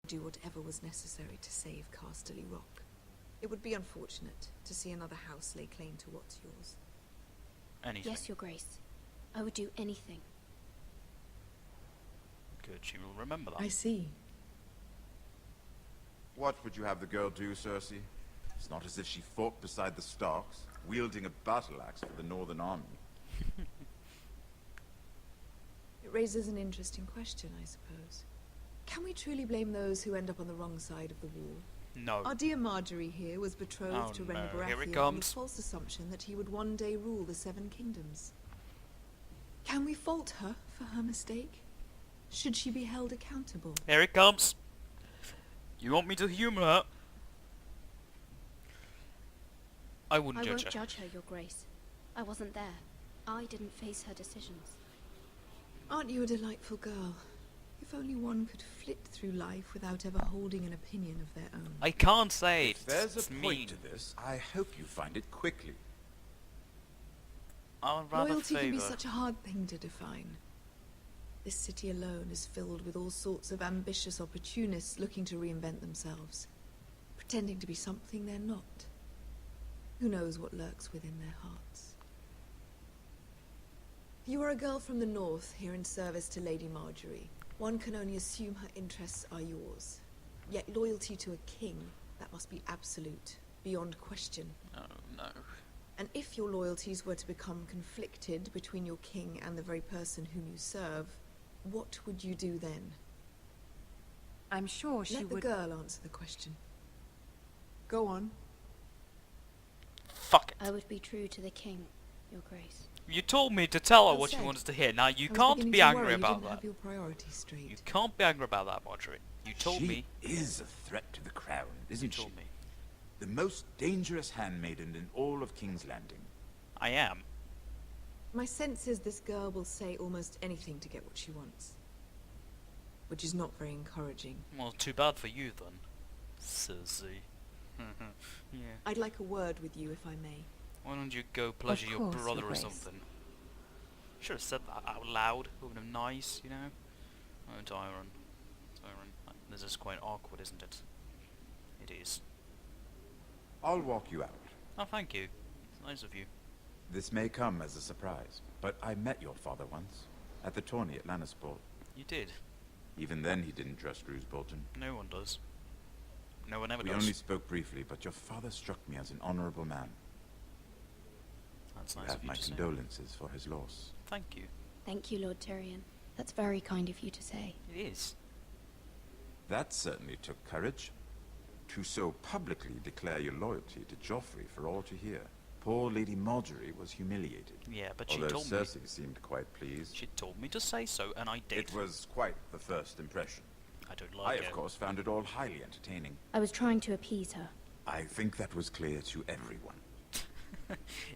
do whatever was necessary to save Casterly Rock. It would be unfortunate to see another house lay claim to what's yours. Anything. Yes, Your Grace. I would do anything. Good, she will remember that. I see. What would you have the girl do, Cersei? It's not as if she fought beside the Starks, wielding a battle axe for the Northern Army. It raises an interesting question, I suppose. Can we truly blame those who end up on the wrong side of the wall? No. Our dear Marjorie here was betrothed to no. Rhaenyra Here it Baratheon on the comes. false assumption that he would one day rule the Seven Kingdoms. Can we fault her for her mistake? Should she be held accountable? Here it comes. You want me to humour her? I wouldn't I judge won't her. judge her, Your Grace. I wasn't there. I didn't face her decisions. Aren't you a delightful girl? If only one could flit through life without ever holding an opinion of their own. I can't say it. If there's It's a mean. point to this, I hope you find it quickly. I would rather Loyalty can be favour. such a hard thing to define. This city alone is filled with all sorts of ambitious opportunists looking to reinvent themselves, pretending to be something they're not. Who knows what lurks within their hearts? You are a girl from the north, here in service to Lady Marjorie. One can only assume her interests are yours. Yet loyalty to a king, that must be absolute, beyond question. Oh no. And if your loyalties were to become conflicted between your king and the very person whom you serve, what would you do then? I'm sure she Let the would... girl answer the question. Go on. Fuck it. I would be true to the king, Your Grace. You told me to tell her Well what you said. wanted to hear. Now you I was can't beginning be to angry worry you about didn't that. have your priorities straight. You can't be angry about that, Marjorie. You told she me. is a threat to the crown, You isn't she? told me. The most dangerous handmaiden in all of King's Landing. I am. My sense is this girl will say almost anything to get what she wants. Which is not very encouraging. Well, too bad for you then, Cersei. Yeah. I'd like a word with you, if I may. Why don't you go pleasure your course, brother Your or Grace. something? Should have said that out loud. It would have been nice, you know. Oh, Tyron. This is quite awkward, isn't it? It is. I'll walk you out. Oh, thank you. It's nice of you. This may come as a surprise, but I met your father once, at the tourney at Lannisport. You did. Even then he didn't trust Roose Bolton. No one does. No one ever We does. only spoke briefly, but your father struck me as an honorable man. That's I nice have of you my to say. condolences for his loss. Thank you. Thank you, Lord Tyrion. That's very kind of you to say. It is. That certainly took courage. To so publicly declare your loyalty to Joffrey for all to hear. Poor Lady Marjorie was humiliated. Yeah, but she Although told me. Cersei seemed quite pleased. She told me to say so, and I did. It was quite the first impression. I don't I, like of it. course, found it all highly entertaining. I was trying to appease her. I think that was clear to everyone.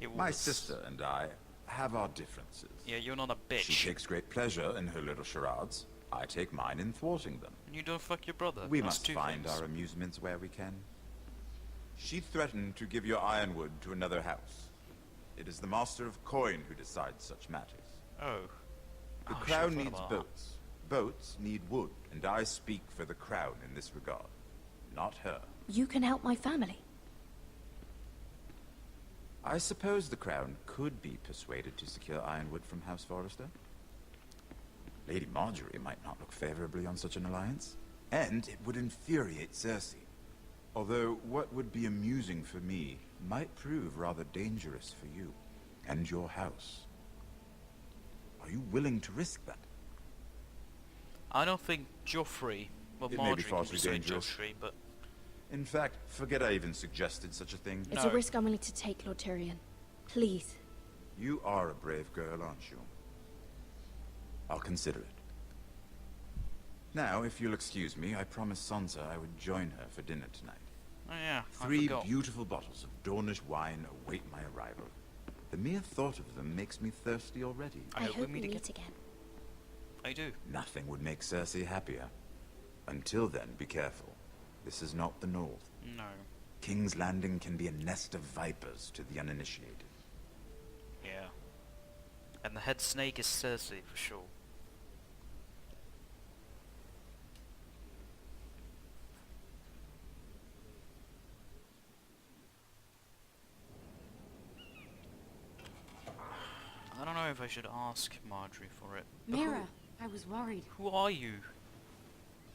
It My was. sister and I have our differences. Yeah, you're not a bitch. She takes great pleasure in her little charades. I take mine in thwarting them. And you don't fuck your brother. We That's must two find things. our amusements where we can. She threatened to give your ironwood to another house. It is the Master of Coin who decides such matters. Oh. The Oh, I crown should've thought needs about that. boats. Boats need wood, and I speak for the crown in this regard. Not her. You can help my family. I suppose the crown could be persuaded to secure ironwood from House Forrester. Lady Marjorie might not look favorably on such an alliance, and it would infuriate Cersei. Although what would be amusing for me might prove rather dangerous for you and your house. Are you willing to risk that? I don't think Joffrey, well, It may be Marjorie far can too persuade dangerous. Joffrey, but In fact, forget I even suggested such a thing. It's No. a risk I'm willing to take, Lord Tyrion. Please. You are a brave girl, aren't you? I'll consider it. Now, if you'll excuse me, I promised Sansa I would join her for dinner tonight. oh yeah, I 3 forgot. beautiful bottles of Dornish wine await my arrival. The mere thought of them makes me thirsty already. I hope we meet again. again. I do. Nothing would make Cersei happier. Until then, be careful. This is not the North. No. King's Landing can be a nest of vipers to the uninitiated. Yeah. And the head snake is Cersei for sure. should ask Marjorie for it. But Mira, I was worried. Who are you?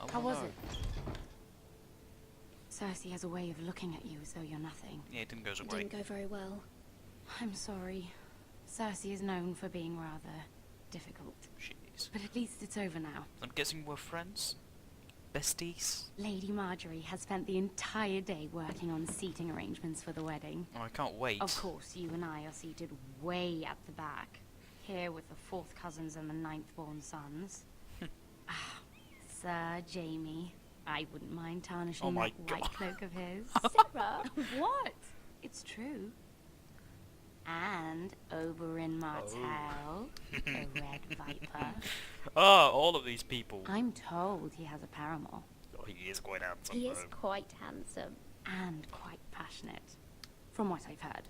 I How wanna was know. it? Cersei has a way of looking at you as though you're nothing. Yeah, it didn't go so It great. didn't go very well. I'm sorry. Cersei is known for being rather difficult. Jeez. But at least it's over now. I'm guessing we're friends? Besties? Lady Marjorie has spent the entire day working on seating arrangements for the wedding. Oh, I can't wait. Of course, you and I are seated way at the back. Here with the 4th cousins and the 9th-born sons. Ah, Sir Jamie. I wouldn't mind tarnishing Oh my that white God. cloak of his. Sarah! What? It's true. And Oberyn Martell, the Red Viper. Ah, all of these people. I'm told he has a paramour. Oh, he is quite handsome. He is though. quite handsome. And quite passionate, from what I've heard.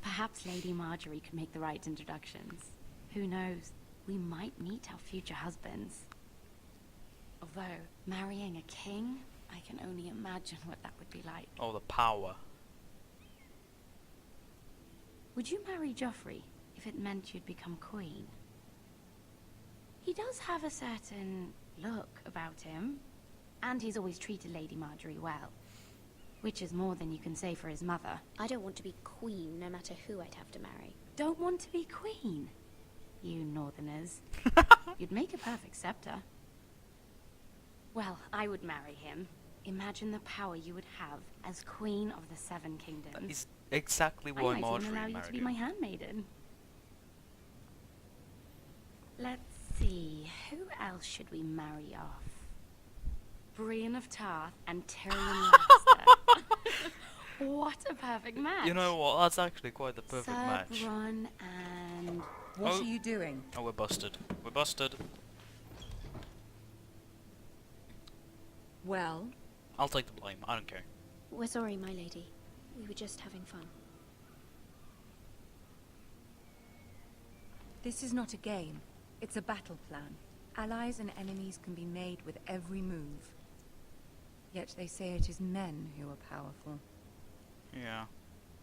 Perhaps Lady Marjorie could make the right introductions. Who knows? We might meet our future husbands. Although, marrying a king, I can only imagine what that would be like. Oh, the power. Would you marry Joffrey if it meant you'd become queen? He does have a certain look about him, and he's always treated Lady Marjorie well. Which is more than you can say for his mother. I don't want to be queen, no matter who I'd have to marry. Don't want to be queen? You northerners. You'd make a perfect scepter. Well, I would marry him. Imagine the power you would have as Queen of the Seven Kingdoms. That is exactly I why might Marjorie even allow you married to be you. my handmaiden. Let's see, who else should we marry off? Brienne of Tarth and Tyrion Lannister. What a perfect match! You know what? That's actually quite the perfect Sir match. Bronn and... What Oh. are you doing? Oh, we're busted. We're busted. Well, I'll take the blame. I don't care. We're sorry, my lady. We were just having fun. this is not a game. It's a battle plan. Allies and enemies can be made with every move. Yet they say it is men who are powerful. Yeah.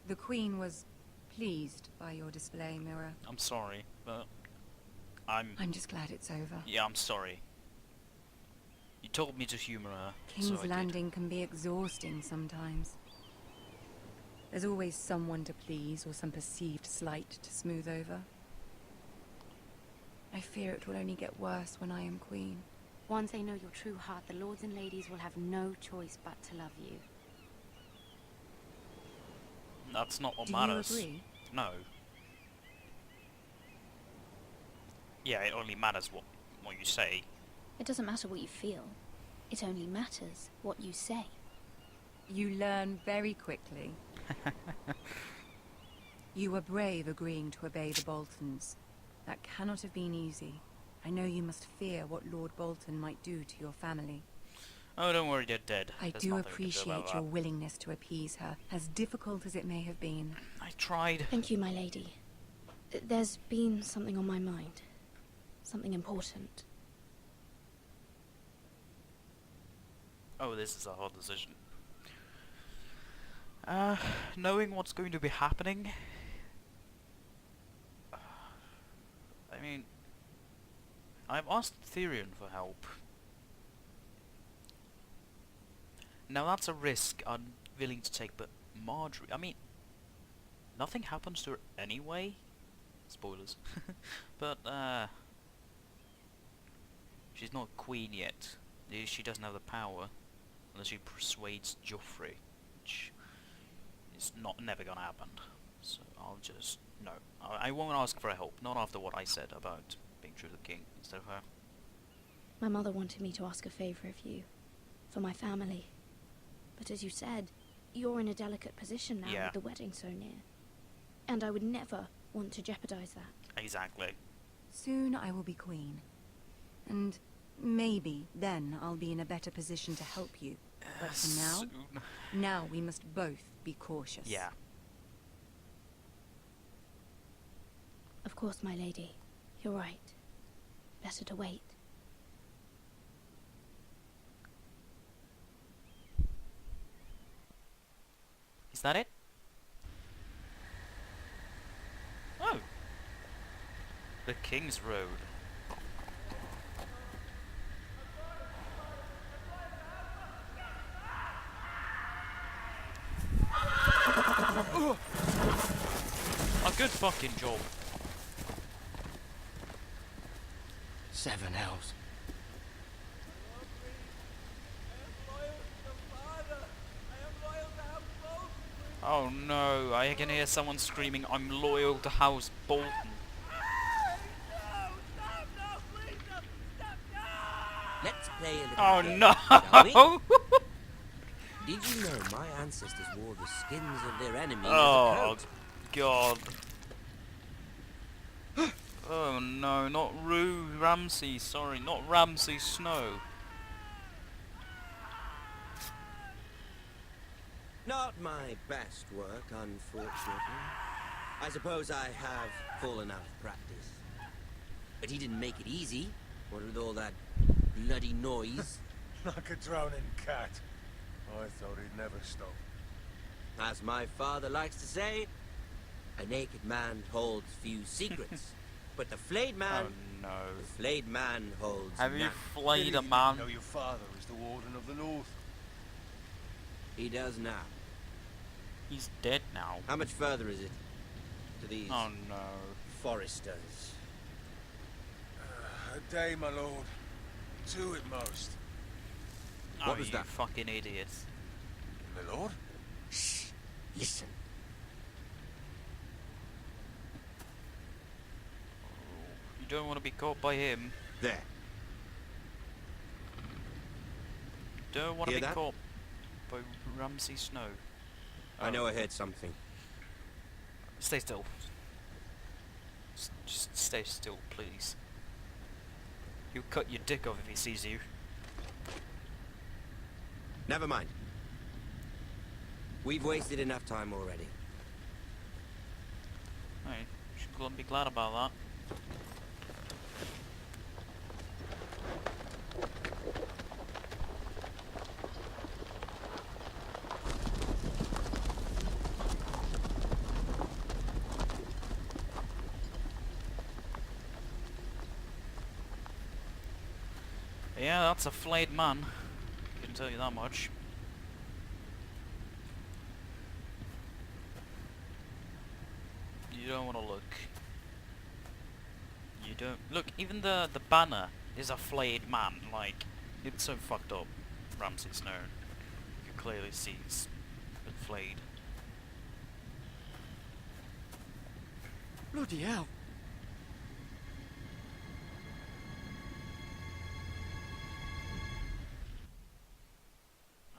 The Queen was pleased by your display, Mira. I'm sorry, but I'm just glad it's over. yeah, I'm sorry. You told me to humor her, King's so I did. Landing can be exhausting sometimes. There's always someone to please or some perceived slight to smooth over. I fear it will only get worse when I am queen. Once they know your true heart, the lords and ladies will have no choice but to love you. That's not what Do matters. you agree? No. Yeah, it only matters what you say. It doesn't matter what you feel. It only matters what you say. You learn very quickly. You were brave agreeing to obey the Boltons. That cannot have been easy. I know you must fear what Lord Bolton might do to your family. Oh, don't worry, they're dead. I There's do nothing we can do appreciate about your that. willingness to appease her, as difficult as it may have been. I tried. Thank you, my lady. There's been something on my mind. Something important. Oh, this is a hard decision. Knowing what's going to be happening... I mean... I've asked Tyrion for help. Now that's a risk I'm willing to take, but Marjorie... I mean... Nothing happens to her anyway. Spoilers. But, she's not queen yet. She doesn't have the power. Unless she persuades Joffrey. Which is never gonna happen. So I'll just... No. I won't ask for help. Not after what I said about being true to the king instead of her. My mother wanted me to ask a favor of you. For my family. But as you said, you're in a delicate position now Yeah. with the wedding so near. And I would never want to jeopardize that. Exactly. Soon I will be queen. And maybe then I'll be in a better position to help you. But for now, Soon. now we must both be cautious. Yeah. Of course, my lady. You're right. Better to wait. Is that it? Oh. King's Road. A good fucking job. 7 hells. Oh no, I can hear someone screaming, I'm loyal to House Bolton. Let's play a little Oh game, no! shall we? Did you know my ancestors wore the skins of their enemies as a Oh coat? god. Oh no, not Ramsey, sorry, not Ramsey Snow. Not my best work, unfortunately. I suppose I have fallen out of practice. But he didn't make it easy, what with all that bloody noise. Like a drowning cat. I thought he'd never stop. As my father likes to say, a naked man holds few secrets. But the flayed man, Oh no. the flayed man holds Have you none. flayed a You man? know your father is the Warden of the North. He does now. He's dead now. How much further is it to these Oh no. foresters? A day, my lord. 2 at most. Oh, What was you that? fucking idiot. My lord? Shh! Listen. You don't want to be caught by him. There. Don't want to Hear be that? caught by Ramsey Snow. I know I heard something. Stay still. Just stay still, please. He'll cut your dick off if he sees you. Never mind. We've wasted enough time already. Hey, you should be glad about that. Yeah, that's a flayed man. I can tell you that much. You don't want to look. You don't look. Even the banner is a flayed man. Like, it's so fucked up. Ramsey Snow. You can clearly see it's been flayed. Bloody hell.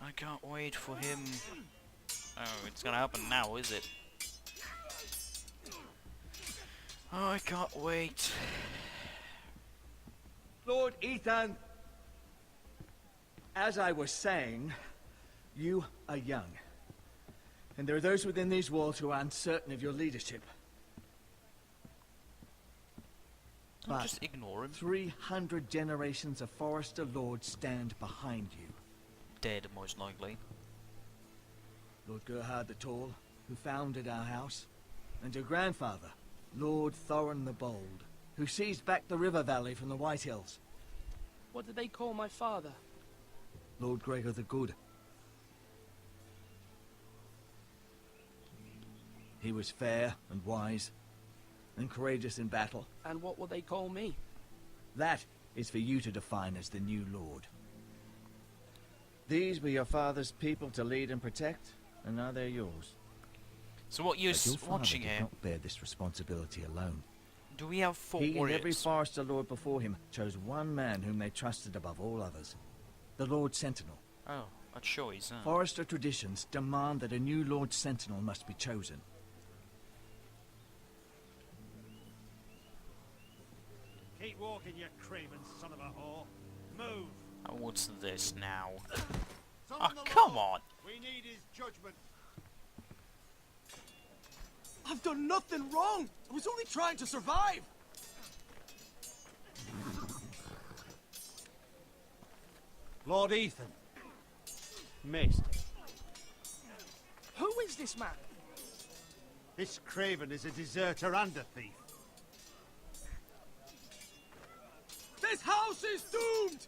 I can't wait for him. Oh, it's gonna happen now, is it? Oh, I can't wait. Lord Ethan, as I was saying, you are young. And there are those within these walls who are uncertain of your leadership. Don't But just ignore him. 300 generations of Forester Lords stand behind you. Dead, most likely. Lord Gerhard the Tall, who founded our house, and your grandfather, Lord Thorin the Bold, who seized back the river valley from the White Hills. What did they call my father? Lord Gregor the Good. He was fair and wise, and courageous in battle. And what will they call me? That is for you to define as the new Lord. These were your father's people to lead and protect, and now they're yours. So what you're But your father watching did here? not bear this responsibility alone. Do we have 4 He and warriors? every Forester Lord before him chose one man whom they trusted above all others. The Lord Sentinel. Oh, a choice, huh? Forester traditions demand that a new Lord Sentinel must be chosen. Keep walking, you craven son of a whore. Move! Oh, what's this now? Summon Oh, the come law. on! We need his judgment. I've done nothing wrong! I was only trying to survive! Lord Ethan. Missed. Who is this man? This craven is a deserter and a thief. house is doomed!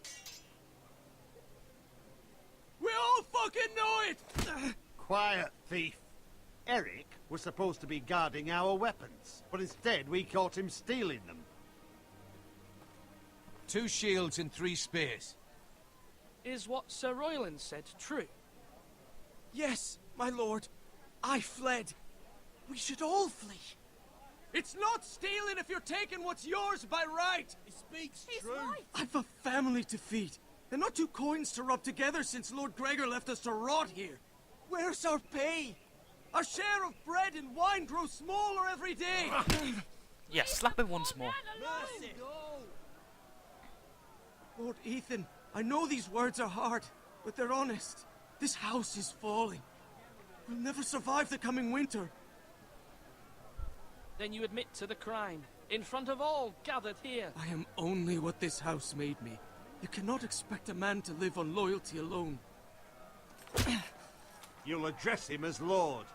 We all fucking know it! Quiet, thief. Eric was supposed to be guarding our weapons, but instead we caught him stealing them. 2 shields and 3 spears. Is what Sir Royland said true? Yes, my lord. I fled. We should all flee. It's not stealing if you're taking what's yours by right. He speaks true. Right. I've a family to feed, and not 2 coins to rub together since Lord Gregor left us to rot here. Where's our pay? Our share of bread and wine grows smaller every day. Yeah, slap him once more. Mercy. Lord Ethan, I know these words are hard, but they're honest. This house is falling. We'll never survive the coming winter. Then you admit to the crime, in front of all gathered here. I am only what this house made me. You cannot expect a man to live on loyalty alone. You'll address him as Lord.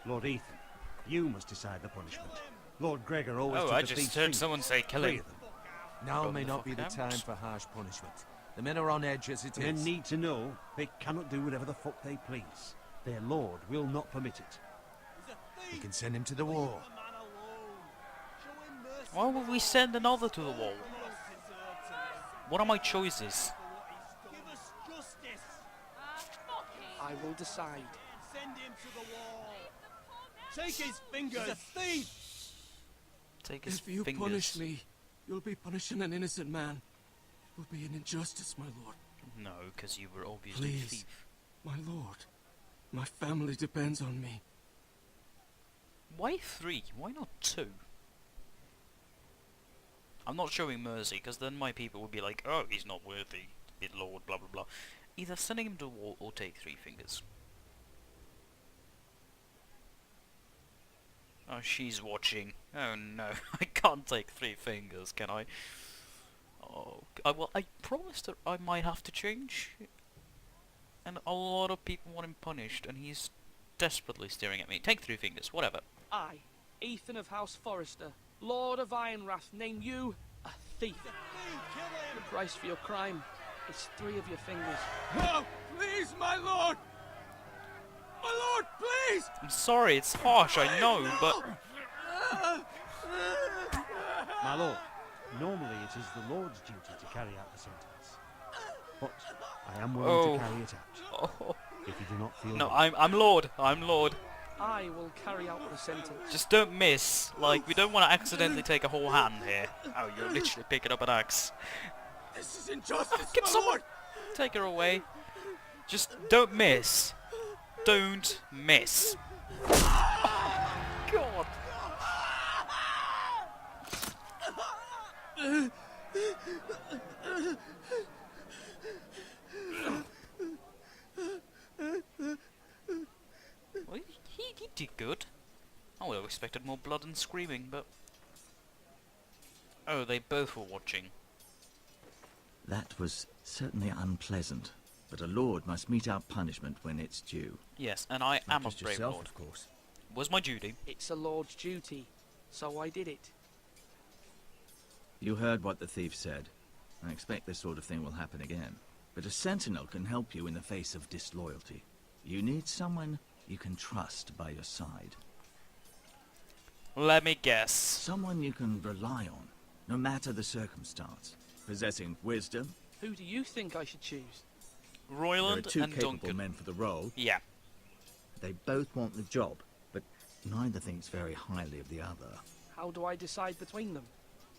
Lord Ethan, you must decide the punishment. Lord Gregor always took I the just thief's heard feet. someone say kill 3 him. of them. Now Run may the not be fuck the out. time for harsh punishment. The men are on edge as it Men is. need to know they cannot do whatever the fuck they please. Their lord will not permit it. We can send him to the wall. Why would we send another to the wall? What are my choices? Give us justice. I will decide. Send him to the wall. Take his fingers. He's a thief. Take his If you fingers. punish me, you'll be punishing an innocent man. It will be an injustice, my lord. No, because you were obviously a Please, thief. my lord. My family depends on me. Why 3? Why not 2? I'm not showing mercy, because then my people would be like, oh, he's not worthy, bid lord, blah blah blah. Either sending him to the wall or take 3 fingers. Oh, she's watching. Oh no, I can't take 3 fingers, can I? Oh, well, I promised that I might have to change. And a lot of people want him punished, and he's desperately staring at me. Take 3 fingers, whatever. I, Ethan of House Forrester, Lord of Ironrath, name you a thief. The price for your crime is 3 of your fingers. No, please, my lord! My lord, please! I'm sorry, it's harsh, I know, but... My lord, normally it is the Lord's duty to carry out the sentence. But I am willing to carry it out. Oh. If you do not feel No, ready. I'm Lord. I'm Lord. I will carry out the sentence. Just don't miss. Like, we don't want to accidentally take a whole hand here. Oh, you're literally picking up an axe. This is injustice, Can my someone lord! take her away? Just don't miss. Don't miss. Oh, God. Well, he did good. I would have expected more blood and screaming, but... Oh, they both were watching. That was certainly unpleasant, but a lord must mete out punishment when it's due. Yes, and I Not am a just brave yourself, lord. of course. Was my duty. It's a lord's duty, so I did it. You heard what the thief said. I expect this sort of thing will happen again. But a sentinel can help you in the face of disloyalty. You need someone you can trust by your side. Let me guess. Someone you can rely on, no matter the circumstance. Possessing wisdom. Who do you think I should choose? Royland There are two and capable Duncan. men for the role. Yeah. They both want the job, but neither thinks very highly of the other. How do I decide between them?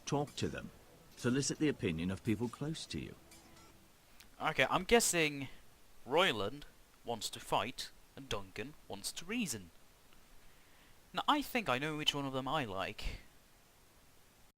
Talk to them. Solicit the opinion of people close to you. Okay, I'm guessing Royland wants to fight and Duncan wants to reason. Now, I think I know which one of them I like.